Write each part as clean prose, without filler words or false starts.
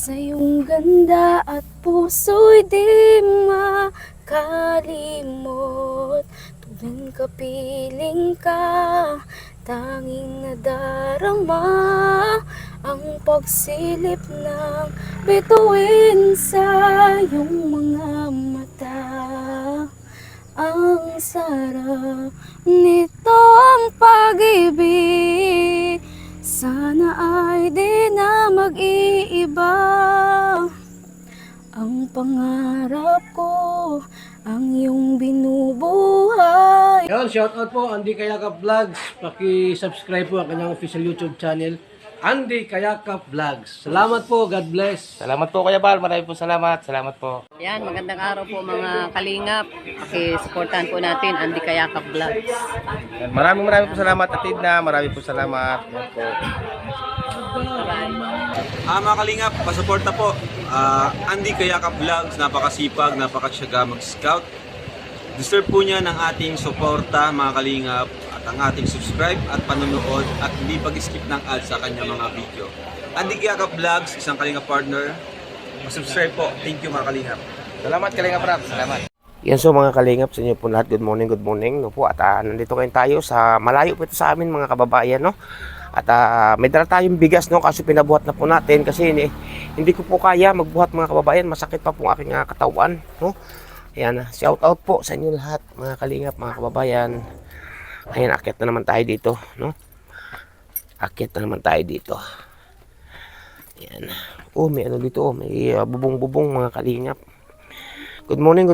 Sa iyong ganda at puso'y di makalimot. Tuwing kapiling ka, tanging nadarama ang pagsilip ng bituin sa iyong mga mata. Ang sarap nito ang pag-ibig, sana ay di na mag-iiba. Ang pangarap ko, ang iyong binubuhay. Yan, shoutout po Andy Kayakap Vlogs. Paki-subscribe po ang kanyang official YouTube channel, Andy Kayakap Vlogs. Salamat po, God bless. Salamat po Kuya Bal, maraming po salamat. Salamat po. Yan, magandang araw po mga kalingap. Pakisuportahan po natin Andy Kayakap Vlogs. Yan, maraming po salamat Atid na, maraming po salamat. Yan po. Mga kalingap, pasuporta po. Andy Kayakap Vlogs, napakasipag, napakasyaga mag-scout. Deserve po niya ng ating suporta mga kalingap at ang ating subscribe at panonood at hindi pag-skip ng ads sa kanya mga video. Andy Kayakap Vlogs, isang kalingap partner. Subscribe po. Thank you mga kalingap. Salamat Kalingap Rap, salamat. Yan so mga kalingap sa inyo po lahat, good morning no po. At nandito kayo tayo sa malayo po ito sa amin mga kababayan no. At may dala tayong bigas no, kaso pinabuhat na po natin kasi hindi ko po kaya magbuhat mga kababayan, masakit pa po ang aking katawan no. Ayan, shout out po sa inyo lahat mga kalingap, mga kababayan. Ayan, akyat na naman tayo dito no. Akyat na naman tayo dito. Ayan. Oh, may ano dito, may bubong-bubong mga kalingap. Good morning,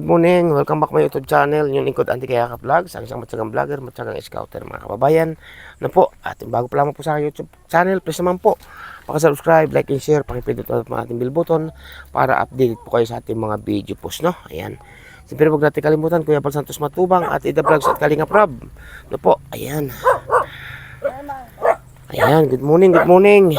welcome back my YouTube channel, yung lingkod Andy Kayakap Vlogs, ang isang matyagang vlogger, matyagang scouter mga kababayan. Ano po, at bago pa lamang po sa YouTube channel, please naman po, paki-subscribe, like and share, pakipindot ang ating bell button para update po kayo sa ating mga video post, no? Ayan. Siyempre, huwag natin kalimutan, Kuya Bal Santos Matubang at Ida Vlogs at Kalingap Rab. Ano po, ayan. Ayan, good morning. Ayan.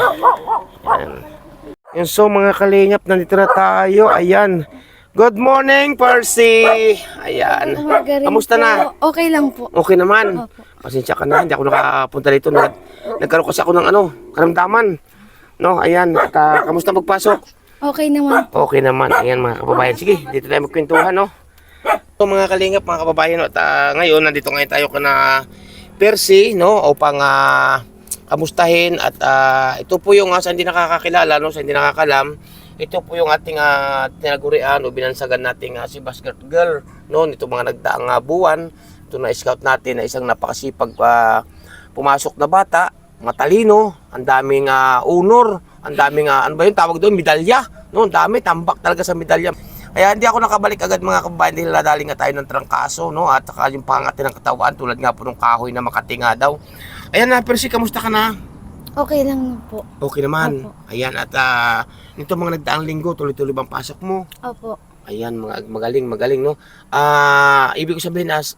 Yan, so mga kalingap, nandito na tayo, ayan. Good morning, Percy! Ayan. Kamusta na? Okay lang po. Okay naman. Opo. Pasensya ka na, hindi ako nakapunta dito. Nagkaroon kasi ako ng karamdaman. No, ayan. At kamusta magpasok? Okay naman. Okay naman. Ayan mga kababayan. Sige, dito tayo magkwentuhan, no? So mga kalingap, mga kababayan, at ngayon, nandito ngayon tayo kana Percy, no? Upang kamustahin. At ito po yung sa hindi nakakakilala, no? Sa hindi nakakalam. Ito po yung ating tinagurian o binansagan nating si basket girl no, nito mga nagdaang buwan. Ito na scout natin na isang napakasipag pumasok na bata, matalino, ang daming honor, ang daming ano ba yung tawag doon, medalya no, ang dami, tambak talaga sa medalya. Kaya hindi ako nakabalik agad mga kababayan dahil nadali nga tayo ng trangkaso no, at saka yung pangat ng katawan tulad nga po ng kahoy na makatinga daw. Ayan na, Percy, kamusta ka na? Okay lang po. Okay naman. Opo. Ayan, at nito mga nagdaang linggo, tuloy-tuloy bang pasok mo? Opo. Ayan, magaling no. Ibig ko sabihin ano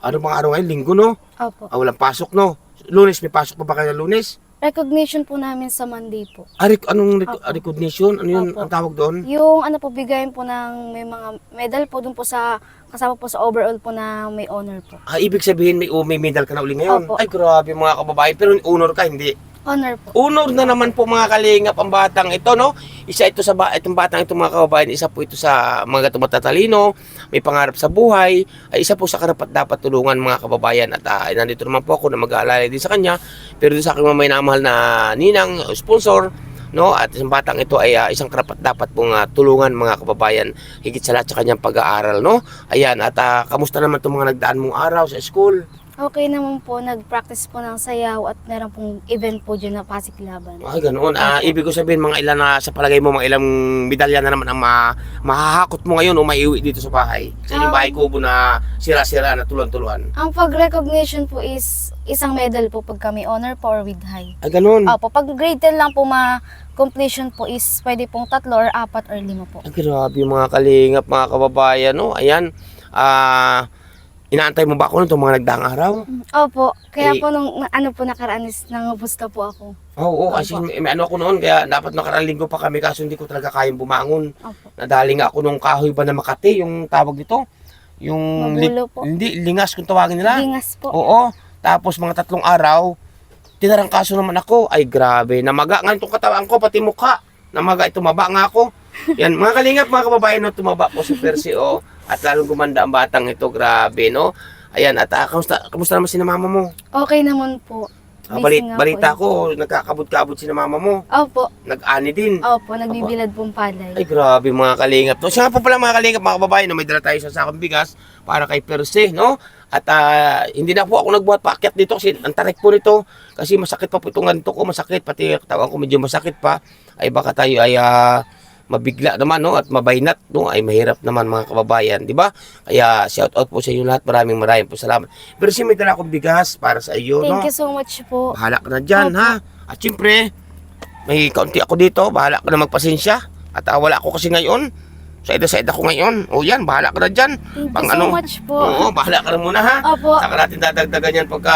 bang araw ngayon? Linggo no? Opo. Walang pasok no. Lunes, may pasok pa ba kayo Lunes? Recognition po namin sa Monday po. Anong Opo. recognition? Ano yun Opo. ang tawag doon? Yung ano po, bigayin po ng may mga medal po dun po sa, kasama po sa overall po na may honor po. Ibig sabihin may medal ka na uli ngayon. Opo. Ay, grabe mga kababayan. Pero honor ka, hindi. Honor po. Honor na naman po mga kalingap ang batang ito, no? Isa ito sa itong batang ito mga kababayan, isa po ito sa mga tumatatalino, may pangarap sa buhay, ay isa po sa karapat dapat tulungan mga kababayan. At nandito naman po ako na mag-aalala din sa kanya, pero din sa aking may namahal na ninang, sponsor, no? At isang batang ito ay isang karapat dapat pong tulungan mga kababayan, higit sa lahat sa kanyang pag-aaral, no? Ayan, at kamusta naman itong mga nagdaan mong araw sa school? Okay naman po, nag-practice po ng sayaw at meron pong event po dyan na Pasiklaban. Ay, ganoon. Ibig ko sabihin, mga ilan na sa palagay mo, mga ilang medalya na naman ang mahahakot mo ngayon o maiuwi dito sa bahay. Sa inyong bahay kubo na sira-sira na tuluan-tuluan. Ang pag-recognition po is isang medal po pag kami honor po or with high. Ay, ganoon. Opo, pag grade 10 lang po completion po is pwede pong 3 or 4 or 5 po. Ay, grabe mga kalingap, mga kababayan, no? Ayan, inaantay mo ba ako nitong mga nagdaang araw? Opo, kaya Eh, po nung nakaraan is nangubusta po ako. Oo, kasi may ano ako noon, kaya dapat nakaraang linggo pa kami kaso hindi ko talaga kayang bumangon. Opo. Nadali nga ako nung kahoy ba na Makati, yung tawag dito? Yung Mabulo po. hindi, lingas kung tawagin nila. Gingas po. Oo, tapos mga 3 araw, tinarangkaso naman ako. Ay grabe, namaga nga itong katawan ko, pati mukha. Namaga, tumaba nga ako. Yan, mga kalingap, mga kababayan, no, tumaba po si Percy, oh. At lalong gumanda ang batang ito, grabe, no? Ayan, at kamusta naman si mama mo? Okay naman po. Busy nga po Balita eh. ko, nagkakabot-kabot si mama mo. Opo. Nag-ani din. Opo, nagbibilad pong palay. Ay, grabe mga kalingap. No? Siya nga po pala mga kalingap, mga kababayan, no? May dala tayo sa sakong bigas para kay Percy, no? At hindi na po ako nagbuhat paakyat dito kasi ang tarik po nito. Kasi masakit pa po itong ganito ko, masakit. Pati katawan ko medyo masakit pa. Ay baka tayo ay mabigla naman, no? At mabaynat, no? Ay mahirap naman mga kababayan, di ba? Kaya shout out po sa inyo lahat. Maraming po salamat. Percy, may dala akong bigas para sa iyo, no? Thank you so much po. Bahala ka na dyan, Opo. ha? At syempre, may kaunti ako dito. Bahala ka na magpasensya. At wala ako kasi ngayon. Sa edad ako ngayon. O yan, bahala ka na dyan. Thank you so much po. Oo, bahala ka na muna, ha? Opo. Saka natin dadagdagan yan pagka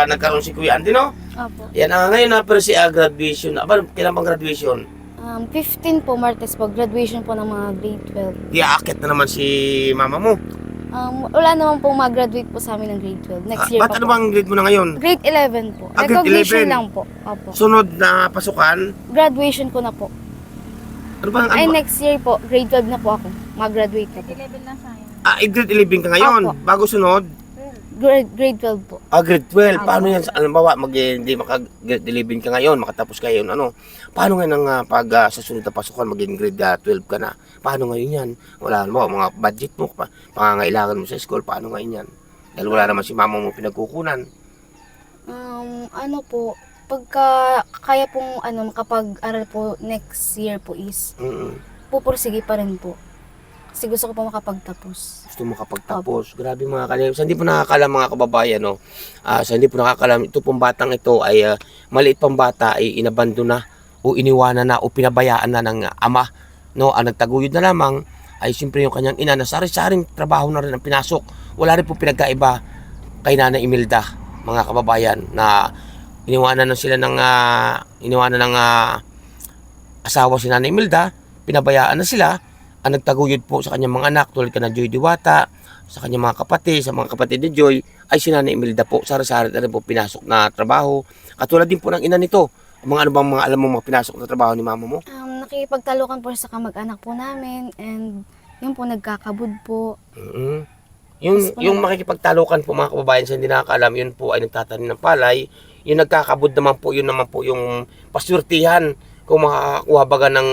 nagkaroon si Kuya Andy, no? Opo. Yan, ngayon na, pero si graduation. Aba, kailan bang graduation? 15 po, Martes po, graduation po ng mga grade 12. Di aakit na naman si mama mo. Wala naman pong mag-graduate po sa amin ng grade 12. Next year Ba't pa ano po. bang grade mo na ngayon? Grade 11 po. Ah, grade Recognition 11. lang po. Opo. Sunod na pasukan? Graduation ko na po. Ano bang, Ay, ano, next year po, grade 12 na po ako. Mag-graduate na po. grade 11 ka ngayon? Opo. Bago sunod? Grade 12 po. Grade 12. Paano yan? Alambawa, hindi maka-grade 11 ka ngayon, makatapos ka yun, ano? Paano nga nang pag sa sunod na pasukan, maging grade 12 ka na? Paano ngayon yan? Wala naman, mga budget mo, pangangailangan mo sa school, paano ngayon yan? Dahil wala naman si mama mo pinagkukunan. Ano po, pagka kaya pong makapag-aral po next year po is, pupursige pa rin po. Kasi gusto ko po makapagtapos. Gusto mo kapagtapos. Grabe mga kalim. Sa hindi po nakakalam mga kababayan, no? Sa hindi po nakakalam, ito pong batang ito ay maliit pang bata ay inabando na o iniwanan na o pinabayaan na ng ama, no? Ang nagtaguyod na lamang ay siyempre yung kanyang ina na sari-saring trabaho na rin ang pinasok. Wala rin po pinagkaiba kay Nanay Imelda, mga kababayan, na iniwanan ng asawa si Nanay Imelda, pinabayaan na sila. Ang nagtaguyod po sa kanyang mga anak tulad ka na Joy Diwata, sa kanyang mga kapatid, sa mga kapatid ni Joy, ay si Nanay Imelda po. Sari-sari na rin po pinasok na trabaho. Katulad din po ng ina nito. Ano bang mga alam mo mga pinasok na trabaho ni mama mo? Nakipagtalukan po sa kamag-anak po namin and yun po nagkakabud po. Yung makikipagtalukan po mga kababayan sa hindi nakakaalam, yun po ay nagtatanim ng palay. Yung nagkakabud naman po, yun naman po yung paswerte kung makakakuha baga ng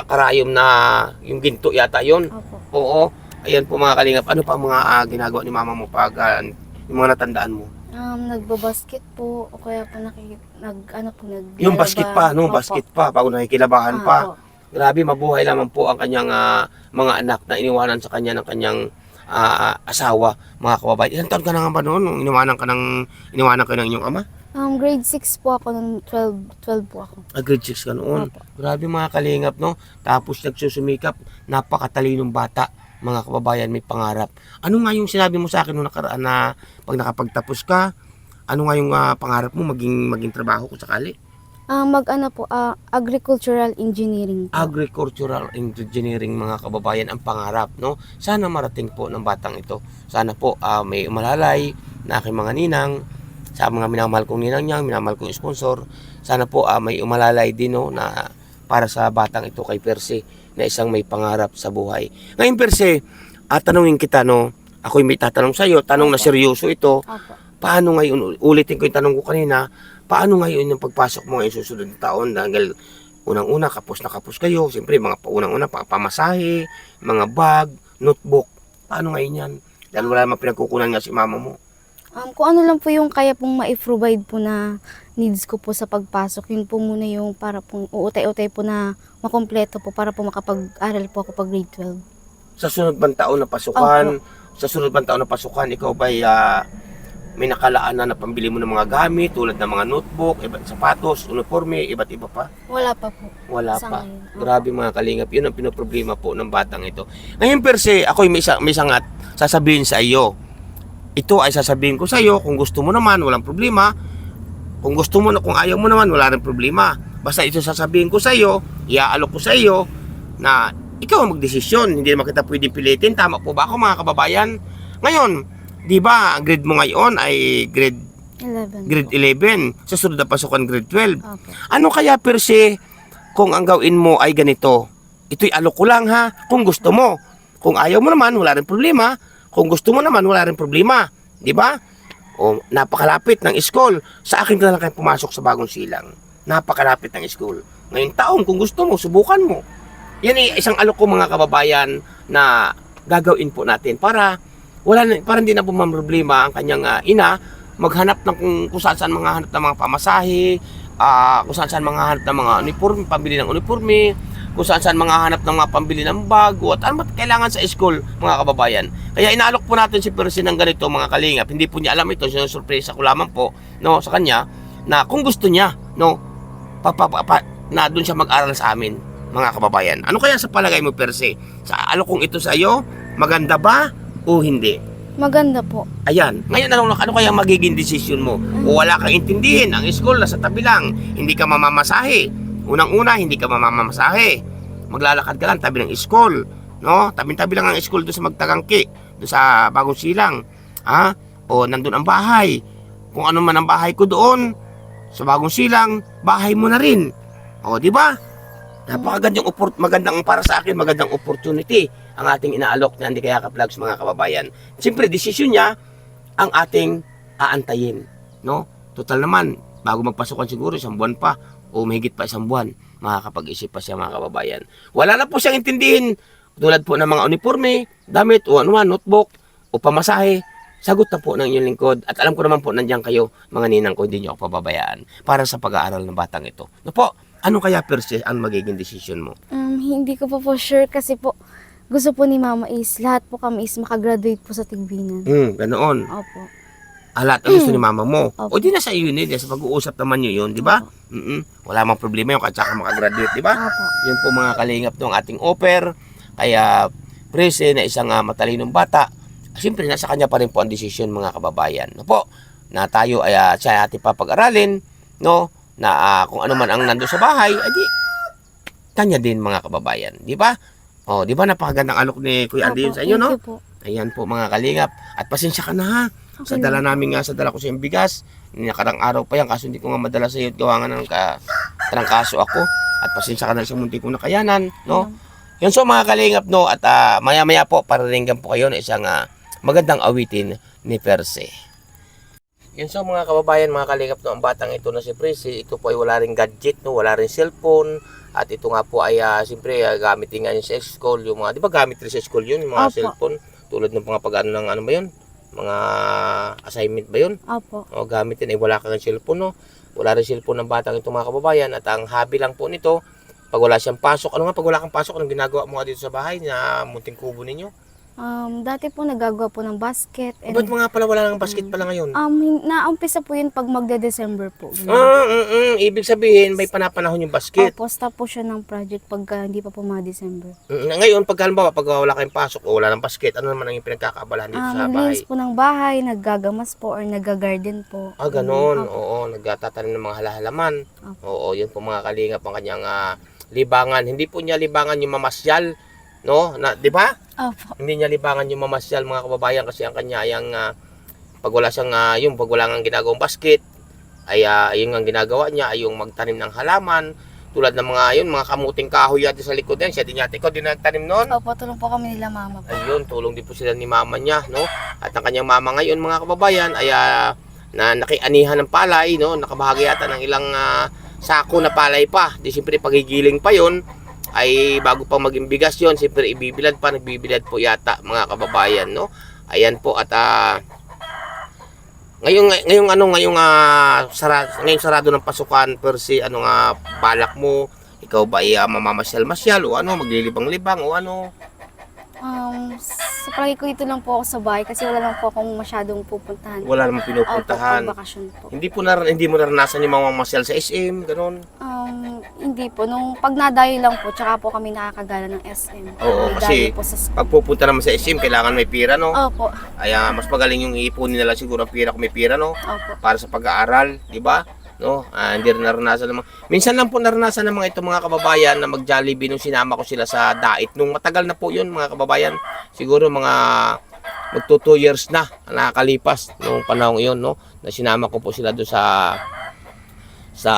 karayom na yung ginto yata yun. Opo. Oo. Ayan po mga kalingap. Ano pa mga ginagawa ni mama mo pag yung mga natandaan mo? Nagbabasket po o kaya po Yung basket pa, no? Opo. Basket pa, bago nakikilabahan pa. Opo. Grabe, mabuhay naman po ang kanyang mga anak na iniwanan sa kanya ng kanyang asawa, mga kababayan. Ilang taon ka na nga ba noon nung iniwanan ka ng inyong ama? Grade 6 po ako, nung 12 po ako. Grade 6 ka noon. Opo. Grabe mga kalingap, no? Tapos nagsusumikap, napakatalinong bata, mga kababayan, may pangarap. Ano nga yung sinabi mo sa akin nung nakaraan na pag nakapagtapos ka, ano nga yung pangarap mo maging trabaho kung sakali? Agricultural engineering po. Agricultural engineering, mga kababayan, ang pangarap, no? Sana marating po ng batang ito. Sana po may umalalay na aking mga ninang, sa mga minamahal kong ninang niya, minamahal kong sponsor. Sana po may umalalay din, no, na para sa batang ito kay Percy na isang may pangarap sa buhay. Ngayon Percy, tanungin kita, no, ako'y may tatanong sa iyo, tanong na seryoso ito. Opo. Paano ngayon, ulitin ko yung tanong ko kanina, paano ngayon yung pagpasok mo ngayon susunod na taon? Dahil unang-una, kapos na kapos kayo. Siyempre, unang-una, pamasahe, mga bag, notebook. Paano ngayon yan? Dahil wala naman pinagkukunan nga si mama mo. Kung ano lang po yung kaya pong ma-provide po na needs ko po sa pagpasok, yun po muna yung para pong uutay-utay po na makompleto po para po makapag-aral po ako pag grade 12. Sa sunod bang taon na pasukan, ikaw ba'y may nakalaan na pambili mo ng mga gamit tulad ng mga notebook, iba't sapatos, uniforme, iba't iba pa? Wala pa po. Wala Sa pa. ngayon. Grabe mga kalingap, yun ang pinoproblema po ng batang ito. Ngayon Percy, ako'y may isang sasabihin sa iyo. Ito ay sasabihin ko sa iyo, kung gusto mo naman, walang problema. Kung ayaw mo naman, wala rin problema. Basta ito sasabihin ko sa iyo, iaalok ko sa iyo na ikaw ang magdesisyon. Hindi naman kita pwedeng pilitin. Tama po ba ako mga kababayan? Ngayon, di ba, grade mo ngayon ay grade 11. Grade 11. Sa sunod na pasukan, grade 12. Opo. Ano kaya per se kung ang gawin mo ay ganito? Ito'y alok ko lang ha, kung gusto mo. Kung ayaw mo naman, wala rin problema. Kung gusto mo naman, wala rin problema. Di ba? O, napakalapit ng school. Sa akin ka na lang kayo pumasok sa Bagong Silang. Napakalapit ng school. Ngayong taon, kung gusto mo, subukan mo. Yan ay isang alok ko mga kababayan na gagawin po natin para para hindi na po problema ang kanyang ina maghanap ng kung saan mga hanap ng mga pamasahe, kung saan mga hanap ng mga uniforme, pambili ng uniforme, kung saan mga hanap ng mga pambili ng bago at ano kailangan sa school mga kababayan. Kaya inaalok po natin si Percy ng ganito mga kalingap. Hindi po niya alam ito, sinusurpresa ko lamang po no, sa kanya na kung gusto niya no, na doon siya mag-aral sa amin mga kababayan. Ano kaya sa palagay mo Percy? Sa alok kong ito sa iyo, maganda ba o hindi? Maganda po. Ayan, ngayon ano kaya magiging decision mo? O wala kang intindihin, ang school nasa tabi lang, hindi ka mamamasahe. Unang-una, hindi ka mamamasahe. Maglalakad ka lang tabi ng school, no? Tabi-tabi lang ang school doon sa Magtagangki, doon sa Bagong Silang. Ha? O nandun ang bahay. Kung ano man ang bahay ko doon sa Bagong Silang, bahay mo na rin. O, di ba? Magandang para sa akin, magandang opportunity ang ating inaalok na Andy Kayakap Vlogs mga kababayan. Siyempre, desisyon niya ang ating aantayin, no? Total naman, bago magpasukan siguro isang buwan pa o mahigit pa isang buwan, makakapag-isip pa siya mga kababayan. Wala na po siyang intindihin, tulad po ng mga uniforme, damit o anuman, notebook o pamasahe. Sagot na po ng inyong lingkod at alam ko naman po nandiyan kayo mga ninang ko, hindi niyo ako pababayaan para sa pag-aaral ng batang ito. No po, ano kaya Percy ang magiging decision mo? Hindi ko po sure kasi po gusto po ni Mama is lahat po kami is makagraduate po sa Tigbinan. Ganoon. Opo. Alat ang gusto ni mama mo. Opo. O di na sa iyo yun, sa pag-uusap naman nyo yun, di ba? Wala mang problema yung katsaka makagraduate, di ba? Opo. Yun po mga kalingap ng ating offer. Kaya Prese na isang matalinong bata. Siyempre nasa kanya pa rin po ang desisyon mga kababayan. No po, na tayo ay siya ating papag-aralin, no? Na kung ano man ang nando sa bahay, ay di kanya din mga kababayan, di ba? O, di ba napakagandang alok ni Kuya Andy yun sa inyo, no? Thank you po. Ayan po mga kalingap. At pasensya ka na ha. Sa Okay dala lang. namin nga, sa dala ko sa yung bigas. Nakarang araw pa yan, kaso hindi ko nga madala sa iyo. Gawa nga ng trangkaso ako. At pasensya ka na sa munti kong nakayanan, no? Yun so mga kalingap, no? At maya-maya po, pararinggan po kayo na isang magandang awitin ni Percy. Yun so mga kababayan, mga kalingap, no? Ang batang ito na si Percy, ito po ay wala ring gadget, no? Wala ring cellphone. At ito nga po ay siyempre gamitin nga yun sa school. Yung mga, di ba gamit rin sa school yun, yung mga Opo. cellphone. Tulad ng mga pag-ano ng ano ba yun? Mga assignment ba yun? Opo. O gamitin ay wala kang cellphone, no? Wala rin cellphone ng batang ito mga kababayan. At ang hobby lang po nito, pag wala siyang pasok, ano nga pag wala kang pasok, anong ginagawa mo nga dito sa bahay na munting kubo ninyo? Dati po nagagawa po ng basket. And, Ba't mga pala wala ng basket pala ngayon? naumpisa po yun pag magde-December po. Ibig sabihin may panapanahon yung basket. Opo, stop po siya ng project pagka hindi pa po mga December. Ngayon, pag halimbawa, pag wala kayong pasok o wala ng basket, ano naman ang yung pinagkakaabalahan dito sa bahay? Naglinis po ng bahay, naggagamas po or nagga-garden po. Ganon. Opo. Oo, nagtatanim ng mga halahalaman. Opo. Oo, yun po mga kalingap ang kanyang libangan. Hindi po niya libangan yung mamasyal, no? Na, di ba? Opo. Hindi niya libangan yung mamasyal mga kababayan kasi ang kanya ay pag wala siyang pag wala nang ginagawang basket ay yung ang ginagawa niya ay yung magtanim ng halaman tulad ng mga kamuting kahoy yan sa likod yan. Siya din yata ikaw din nagtanim noon. Opo, tulong po kami nila Mama po. Ayun, tulong din po sila ni mama niya, no? At ang kanyang mama ngayon mga kababayan ay na nakianihan ng palay, no? Nakabahagi yata ng ilang sako na palay pa. Di siyempre pagigiling pa yon ay bago pang maging bigas yon, siyempre ibibilad pa, nagbibilad po yata mga kababayan, no? Ayan po at ngayong sarado ng pasukan Percy, ano nga balak mo? Ikaw ba ay mamamasyal-masyal o ano, maglilibang-libang o ano? Sa palagi ko ito lang po ako sa bahay kasi wala lang po akong masyadong pupuntahan. Wala namang pinupuntahan. Opo, pag bakasyon po. Hindi mo naranasan yung mamamasyal sa SM, ganun? Hindi po. Nung pag nadayo lang po, tsaka po kami nakakagala ng SM. Oo, May kasi dayo po sa pag pupunta naman sa SM, kailangan may pira, no? Opo. Ay, mas magaling yung iipunin nila siguro ang pira kung may pira, no? Opo. Para sa pag-aaral, di ba? No? Hindi rin naranasan naman. Minsan lang po naranasan ng mga itong mga kababayan na mag-Jollibee nung sinama ko sila sa Dait. Nung matagal na po yun, mga kababayan. Siguro mga magto 2 years na nakakalipas noong panahon iyon, no, na sinama ko po sila doon sa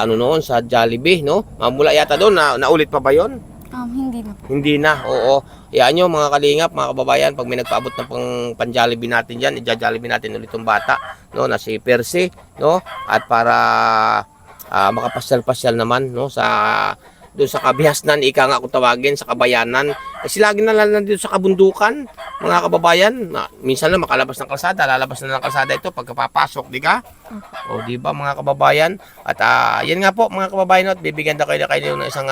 ano noon, sa Jollibee, no. Mula yata doon na naulit pa ba 'yon? Hindi na po. Hindi na, oo. Yan nyo mga kalingap, mga kababayan, pag may nagpaabot na pan-Jollibee natin dyan, i-Jollibee natin ulit yung bata, no, na si Percy, no, at para makapasyal-pasyal naman, no, doon sa kabihasnan, ika nga kung tawagin, sa kabayanan. Kasi lagi na lang dito sa kabundukan, mga kababayan. Minsan lang makalabas ng kalsada, lalabas na ng kalsada ito pagkapapasok, di ka? O, di ba mga kababayan? At yan nga po mga kababayan, at bibigyan na kayo ng isang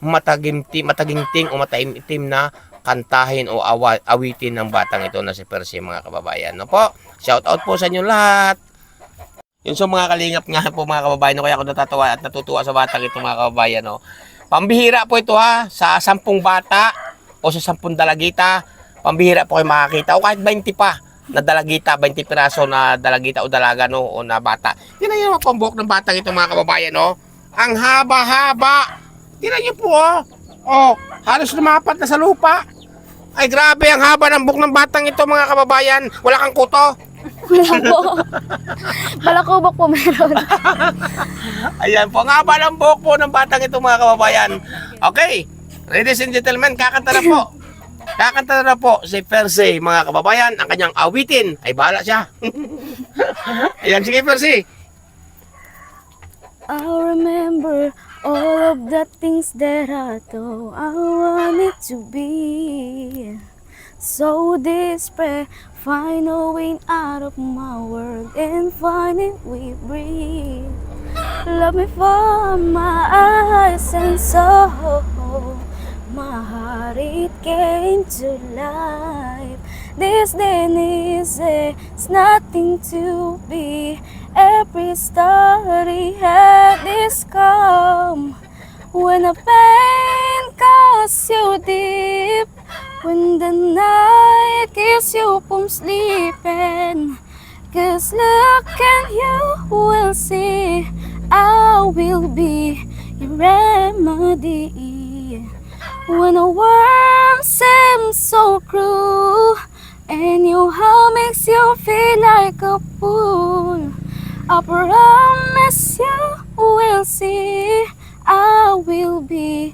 mataginting o mataimtim na kantahin o awitin ng batang ito na si Percy, mga kababayan. No po? Shout out po sa inyo lahat. Yun, so mga kalingap nga po mga kababayan, no, kaya ako natatawa at natutuwa sa batang ito mga kababayan. No? Pambihira po ito ha, sa 10 bata o sa 10 dalagita, pambihira po kayo makakita o kahit 20 pa na dalagita, 20 piraso na dalagita o dalaga, no, o na bata. Tingnan niyo po ang buhok ng batang ito mga kababayan, no? Ang haba-haba. Tingnan niyo po, oh, halos lumapat na sa lupa. Ay grabe, ang haba ng buhok ng batang ito mga kababayan. Wala kang kuto. Wala po. Balakubak po meron. Ayan po, ang haba ng buhok po ng batang ito mga kababayan. Okay, ladies and gentlemen, kakanta na po. Kakanta na po si Percy mga kababayan. Ang kanyang awitin, ay bahala siya. Ayan, sige Percy. I remember all of the things that I thought I wanted to be. So desperate, find a way out of my world and find it we breathe. Love me for my eyes and soul. My heart it came to life. This then is it's nothing to be. Every story had this calm. When the pain cuts you deep, when the night keeps you from sleeping, 'cause look and you will see, I will be your remedy. When a world seems so cruel, and your heart makes you feel like a fool, I promise you will see, I will be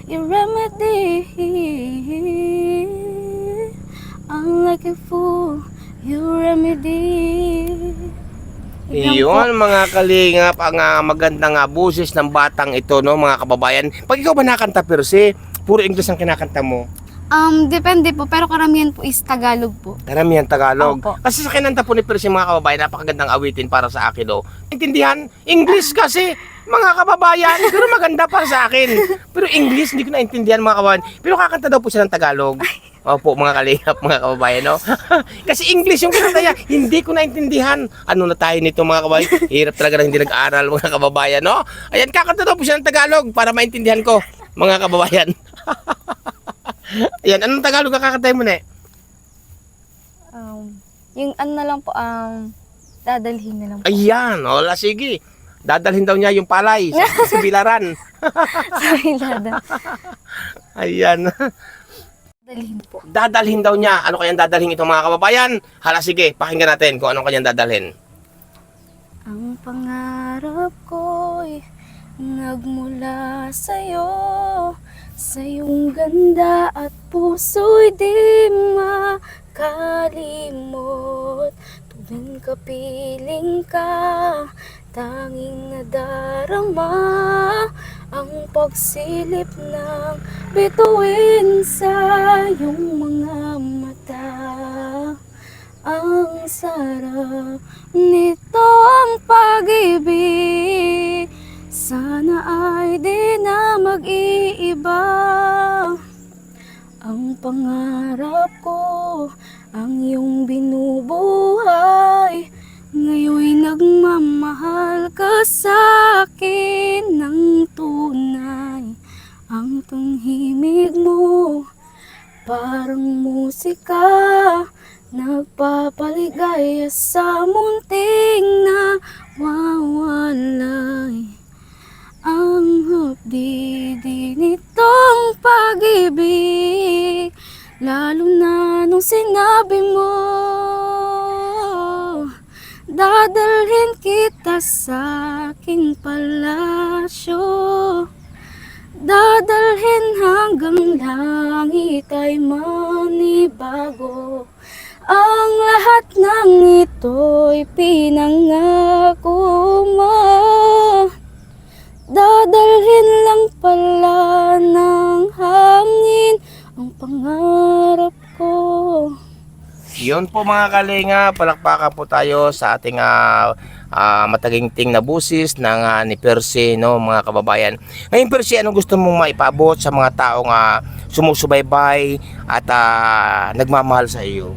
your remedy. I'm like a fool, your remedy. Iyon mga kalingap, ang magandang boses ng batang ito, no, mga kababayan. Pag ikaw ba nakanta Percy, puro English ang kinakanta mo? Depende po, pero karamihan po is Tagalog po. Karamihan Tagalog. Opo. Kasi sa kinanta po ni Percy mga kababayan, napakagandang awitin para sa akin, no. Intindihan? English kasi, mga kababayan, pero maganda para sa akin. Pero English, hindi ko naintindihan mga kababayan. Pero kakanta daw po siya ng Tagalog. Opo, mga kalingap, mga kababayan, no? Kasi English yung kinanta niya, hindi ko naintindihan. Ano na tayo nito, mga kababayan? Hirap talaga na hindi nag-aaral, mga kababayan, no? Ayan, kakanta daw po siya ng Tagalog para maintindihan ko, mga kababayan. Ayan, anong Tagalog ka kakantay mo na eh? Yung ano na lang po, dadalhin na lang po. Ayan, wala, sige. Dadalhin daw niya yung palay sa Bilaran. Sorry, Dada. Ayan. Dadalhin po. Dadalhin daw niya. Ano kayang dadalhin ito mga kababayan? Hala, sige, pakinggan natin kung anong kanyang dadalhin. Ang pangarap ko'y nagmula sa'yo, sa iyong ganda at puso'y di makalimot. Tuwing kapiling ka, tanging nadarama ang pagsilip ng bituin sa iyong mga mata. Ang sarap nitong pag-ibig, sana ay di na mag-iiba. Ang pangarap ko, ang iyong binubuhay, ngayon'y nagmamahal ka sa akin ng tunay. Ang tunghimig mo, parang musika, nagpapaligaya sa munting nawawalay. Ang hapdi nitong pag-ibig, lalo na nung langit ay manibago. Ang lahat ng ito'y pinangako mo. Dadalhin lang pala ng hangin ang pangarap ko. Yun po mga kalinga, palakpakan po tayo sa ating mataginting na busis ng ni Percy, no, mga kababayan. Ngayon Percy, anong gusto mong maipaabot sa mga taong sumusubaybay at nagmamahal sa iyo?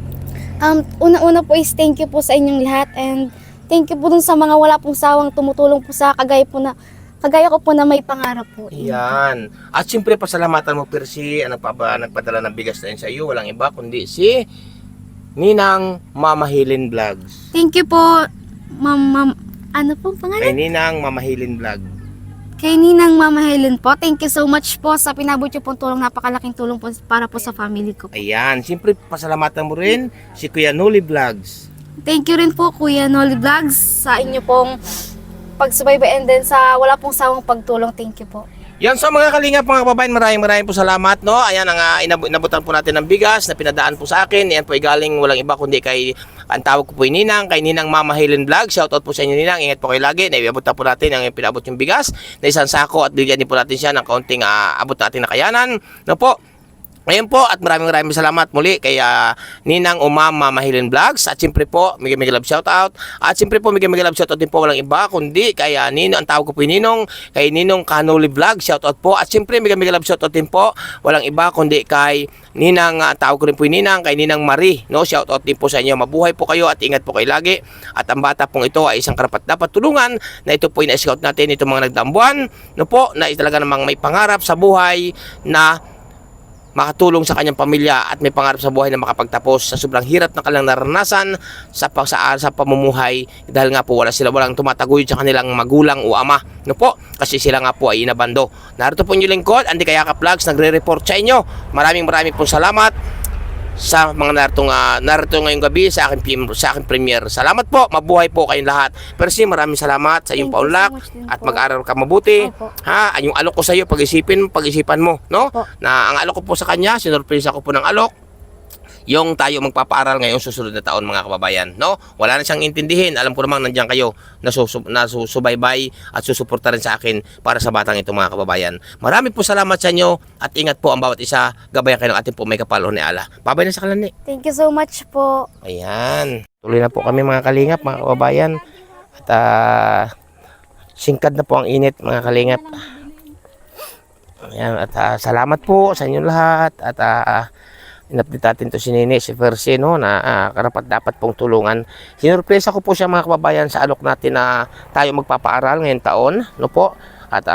Una-una po is thank you po sa inyong lahat, and thank you po dun sa mga wala pong sawang tumutulong po sa kagaya ko po na may pangarap po. Yan. At siyempre pasalamatan mo Percy, nagpadala ng bigas na yun sa iyo, walang iba kundi si Ninang Mamahilin Vlogs. Thank you po, ma'am. Ano po pangalan? Kay Ninang Mamahilin Vlog. Kay Ninang Mama Helen po. Thank you so much po sa pinabot niyo pong tulong. Napakalaking tulong po para po sa family ko. Ayan, siyempre pasalamatan mo rin si Kuya Noli Vlogs. Thank you rin po Kuya Noli Vlogs sa inyo pong pagsubaybay, and then sa wala pong sawang pagtulong. Thank you po. Yan, so mga kalingap, mga kababayan, maraming po salamat, no? Ayan ang inabutan po natin ng bigas na pinadaan po sa akin. Yan po ay galing walang iba kundi kay, ang tawag ko po ay Ninang, kay Ninang Mama Helen Vlog. Shoutout po sa inyo Ninang, ingat po kayo lagi. Naiabutan po natin ang pinabot yung bigas na isang sako at bigyan din po natin siya ng kaunting abot natin na kayanan. No po? Ngayon po, at maraming salamat muli kay Ninang Mama Helen Vlogs. At siyempre po, may love shoutout. At siyempre po, may love shoutout din po walang iba kundi kay Ninong, ang tawag ko po Ninong, kay Ninong Kanoli Vlog. Shoutout po. At siyempre, may love shoutout din po walang iba kundi kay Ninang, tawag ko rin po Ninang, kay Ninang Marie. No? Shoutout din po sa inyo. Mabuhay po kayo at ingat po kayo lagi. At ang bata pong ito ay isang karapat dapat tulungan, na ito po ay na-scout natin, itong mga nagdambuan, no po, na talaga namang may pangarap sa buhay na makatulong sa kanyang pamilya at may pangarap sa buhay na makapagtapos sa sobrang hirap na kanilang naranasan sa pamumuhay, dahil nga po walang tumataguyod sa kanilang magulang o ama, no po, kasi sila nga po ay inabando. Narito po inyong lingkod, Andy Kayakap Vlogs, nagre-report sa inyo. Maraming po salamat sa mga narito ngayong gabi sa aking premiere. Salamat po, mabuhay po kayong lahat. Percy, maraming salamat sa iyong Thank you so paunlak much din at po. mag-aral ka mabuti. Opo. Ha, yung alok ko sa iyo, pag-isipan mo, no? Opo. Na ang alok ko po sa kanya, sinurpresa ko po ng alok, yung tayo magpapaaral ngayong susunod na taon, mga kababayan, no? Wala na siyang intindihin. Alam ko namang nandiyan kayo na susubaybay at susuporta rin sa akin para sa batang ito, mga kababayan. Marami po salamat sa inyo at ingat po ang bawat isa. Gabayan kayo ng ating po may kapalo ni Allah. Babay na sa kalani. Thank you so much po. Ayan. Tuloy na po kami, mga kalingap, mga kababayan. At singkad na po ang init, mga kalingap. Ayan. At salamat po sa inyong lahat. At in-update natin to si Nini, si Percy, no, na karapat dapat pong tulungan. Sinurpresa ko po siya, mga kababayan, sa alok natin na tayo magpapaaral ngayong taon, no po. At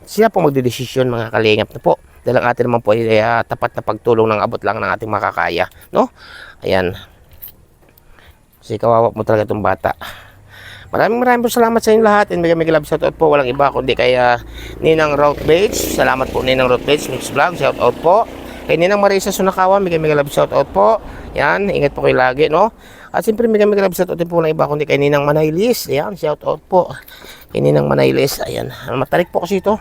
siya po magdedesisyon, mga kalingap, no po. Dahil ang atin naman po ay tapat na pagtulong ng abot lang ng ating makakaya, no. Ayan. Kasi kawawa mo talaga itong bata. Maraming po salamat sa inyo lahat. And may love shoutout po, walang iba kundi kay Ninang Route Bates. Salamat po Ninang Route Bates Mix Vlog, shoutout po. Kay Ninang Marisa Sunakawa, may love shoutout po. Yan, ingat po kayo lagi, no? At siyempre may love shoutout din po ng iba kundi kay Ninang Manaylis. Yan, shoutout po. Kay Ninang Manaylis, ayan. Matarik po kasi ito.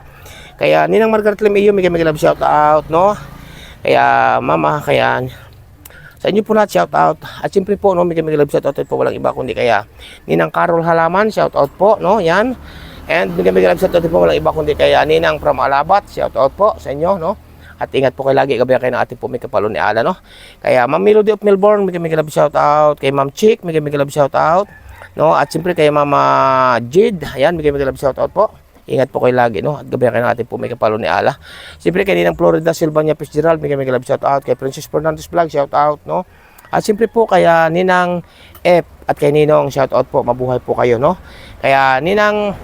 Kaya Ninang Margaret Lemillo, may love shoutout, no? Kaya mama, kaya sa inyo po lahat, shoutout. At siyempre po, no, may love shoutout po walang iba kundi kaya Ninang Carol Halaman, shoutout po, no? Yan. And may love shoutout po walang iba kundi kaya Ninang from Alabat, shoutout po sa inyo, no? At ingat po kayo lagi, gabayan kayo ng ating po may kapalo ni Allah, no? Kaya Ma'am Melody of Melbourne, may love shoutout. Kay Ma'am Chick, may love shoutout, no? At siyempre kay Mama Jid, ayan, may love shoutout po. Ingat po kayo lagi, no? At gabayan kayo ng ating po may kapalo ni Allah. Siyempre kay Ninang Florida Silvania Fitzgerald, may love shoutout. Kay Princess Fernandez Vlog, shoutout, no? At siyempre po kaya Ninang F at kay Ninong, shoutout po, mabuhay po kayo, no? Kaya Ninang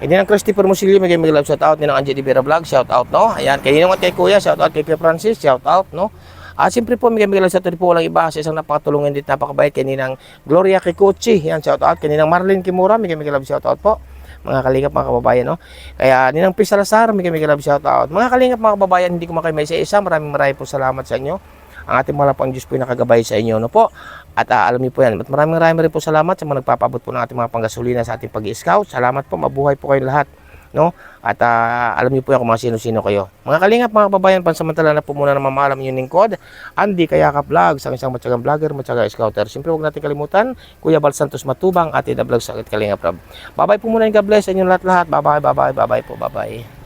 Christopher Musilio, may love shoutout. Ninang Angie Divera Vlog, shoutout, no? Ayan, kay Ninong at kay Kuya, shoutout. Kay Kuya Francis, shoutout, no? At siyempre po, may love shoutout po walang iba sa isang napakatulungan din, napakabait kay Ninang Gloria Kikuchi, yan, shoutout. Kay Ninang Marlene Kimura, may love shoutout po. Mga kalingap, mga kababayan, no? Kaya Ninang Pisa Lazar, may love shoutout. Mga kalingap, mga kababayan, hindi ko makay may isa-isa. Maraming po salamat sa inyo. Ang ating mga lapang Diyos po yung nakagabay sa inyo, no po? At alam niyo po yan. At maraming rin po salamat sa mga nagpapabot po ng ating mga panggasolina sa ating pag-i-scout. Salamat po, mabuhay po kayong lahat. no? At alam niyo po yan kung mga sino-sino kayo. Mga kalingap, mga kababayan, pansamantala na po muna na mamahalam yung lingkod. Andy Kayakap Vlogs, ang isang matyagang vlogger, matyaga scouter. Siyempre, huwag natin kalimutan, Kuya Bal Santos Matubang, Ate The Vlogs, Sakit Kalingap Rob. Bye-bye po muna, God bless sa inyong lahat-lahat. Bye-bye po, bye-bye.